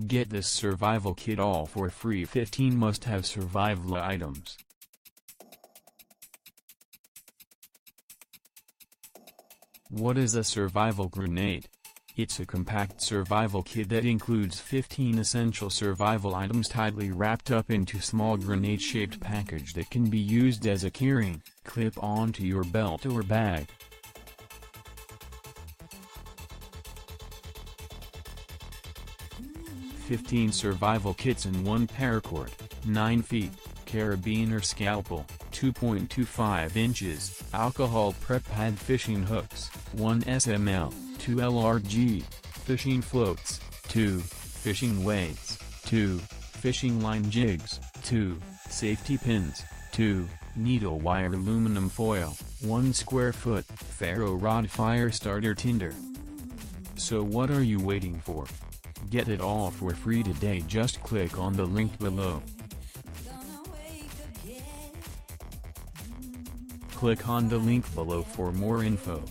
Get this survival kit all for free. 15 must-have survival items. What is a survival grenade? It's a compact survival kit that includes 15 essential survival items tightly wrapped up into small grenade-shaped package that can be used as a keyring, clip onto your belt or bag. "15 survival kits in one paracord, 9 feet, carabiner scalpel, 2.25 inches, alcohol prep pad, fishing hooks, 1 SML, 2 LRG, fishing floats, 2, fishing weights, 2, fishing line jigs, 2, safety pins, 2, needle wire, aluminum foil, 1 square foot, ferro rod, fire starter tinder." So what are you waiting for? Get it all for free today. Just click on the link below. Click on the link below for more info.